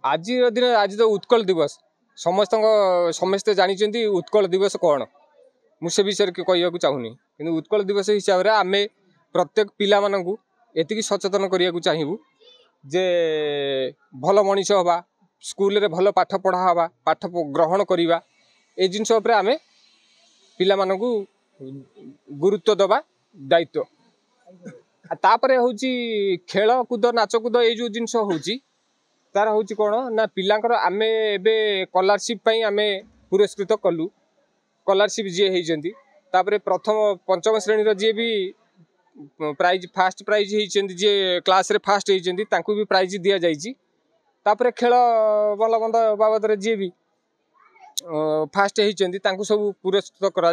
आज दिन आज तो उत्कल दिवस समस्ते जानते उत्कल दिवस कौन मुझे विषय कहूँ चाहूनी कि उत्कल दिवस हिसाब से आम प्रत्येक पिला मानू एति सचेतन करने को चाहबू जे भल मनीष हवा स्कूल रे भल पाठ पढ़ा हवा पाठ ग्रहण करवा ए जिनस आम पिला मानू गुरुत्व दबा दायित्व तापर हूँ खेल कूद नाच कूद ये जो जिनस हूँ तार हूँ कौन ना पिलांकर आम एबे स्कॉलरशिप आम पुरस्कृत कलु स्कॉलरशिप जी होती प्रथम पंचम श्रेणी जी भी प्राइज फास्ट प्राइज होती जी क्लास रे फास्ट होती भी प्राइज दि जापर खेल भल मंद बाबद जी भी फास्ट होती सब पुरस्कृत करा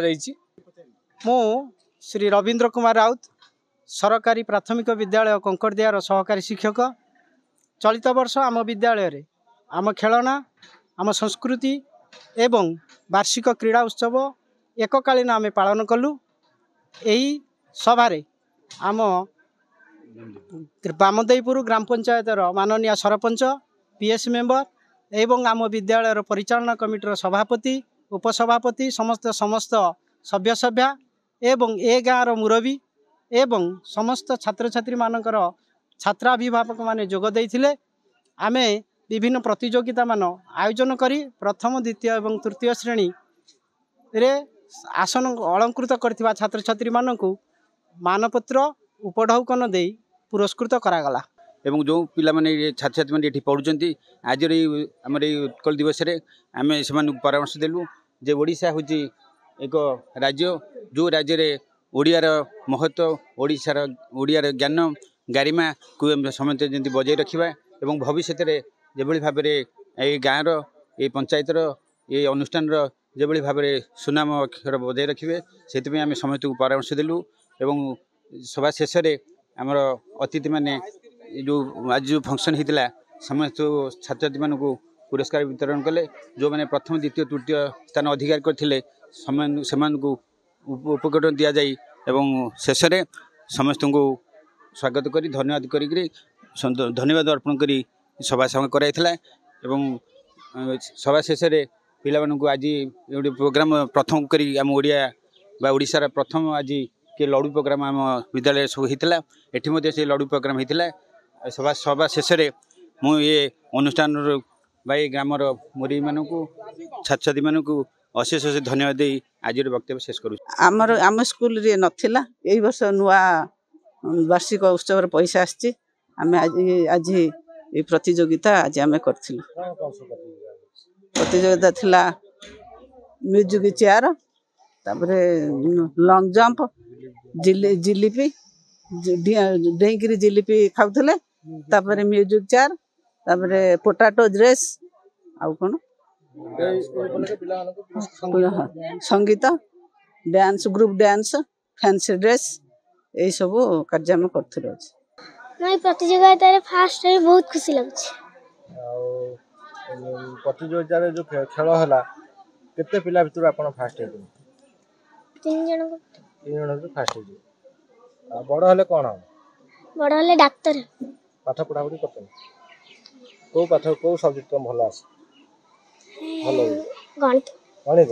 मु श्री रवींद्र कुमार राउत सरकारी प्राथमिक विद्यालय कंकड़दियार सहकारी शिक्षक चलित वर्ष आम विद्यालय रे आम खेलना आम संस्कृति एवं वार्षिक क्रीड़ा उत्सव एककालीन आम पालन कलु। यही सभारे आम बामदेईपुर ग्राम पंचायत माननीय सरपंच पीएस मेंबर एवं आम विद्यालय परिचालना कमिटर सभापति उपसभापति समस्त सभ्य सभ्या एवं ए गाँव मुरबी एवं समस्त छात्र छात्री मानकर छात्राभिभावक माने जोग देइथिले। आमे विभिन्न प्रतियोगिता मान आयोजन करी प्रथम द्वितीय एवं तृतीय श्रेणी रे आसन अलंकृत करथिबा छात्र छात्री मानकु मानपत्र उपढौकन दे पुरस्कृत करागला। एवं जो पिला माने छात्र छात्री माने एठी पढुचंती आज आमर उत्कल दिवस रे आमे सेमानकु परामर्श देलु जे ओडिशा होची एक राज्य जो राज्य रे ओडियार महत्व ओडियार ज्ञान गारिमा को समस्त जमी बजाय रखा एवं भविष्य में जो भाव में गाँव रे पंचायत ये अनुष्ठान जो भाव में सुनाम अक्षर बजाय रखिए से आम समस्त को परामर्श देलु एवं सभा शेष आमर अतिथि माने जो आज जो फंक्शन होता समस्त छात्र छात्री मान पुरस्कार वितरण कले जो मैंने प्रथम द्वितीय तृतीय स्थान अधिकार करते उपकरण दि जाए एवं शेष में समस्त को स्वागत करी धन्यवाद करी धन्यवाद अर्पण करी सभा संग कराइथिला एवं सभा शेष में पिला मानकु आज गोटे प्रोग्राम प्रथम करी आम ओडिया बा ओडिशार प्रथम आज के लड़ू प्रोग्राम आम विद्यालय सब होता एटी से लड़ू प्रोग्राम होता सभा शेष में मुझे अनुष्ठान बाई ग्रामर मुरी मानकु छात्र छात्री मानकु अशेष अशेष धन्यवाद दे आज वक्तव्य शेष करूँ। आम स्कूल रे नथिला एई वर्ष नुआ वार्षिक उत्सव पैसा आछि आम आज ये प्रतियोगिता आज आम करथिलु। प्रतियोगिता थिला म्यूजिक चेयर तापरे लॉन्ग जंप जिलिपी डेंगिरी जिलिपी खाउथले तापरे म्यूजिक चेयर तापरे पोटैटो रेस आउ कोन संगीत dance group dance fancy dress यही सब कार्य आम कर प्रतियोगिता फास्ट बहुत खुशी लगे। प्रतियोगिता जो खेल है केते पिला भितर आपण फास्ट है? 3 जन फास्ट है। बड़ हेले कोन हो? बड़ हेले डाक्टर। पाठ पढ़ा पढ़ी करते को पाठ को सब्जेक्ट तुम भलो आसे? भलो गणित। गणित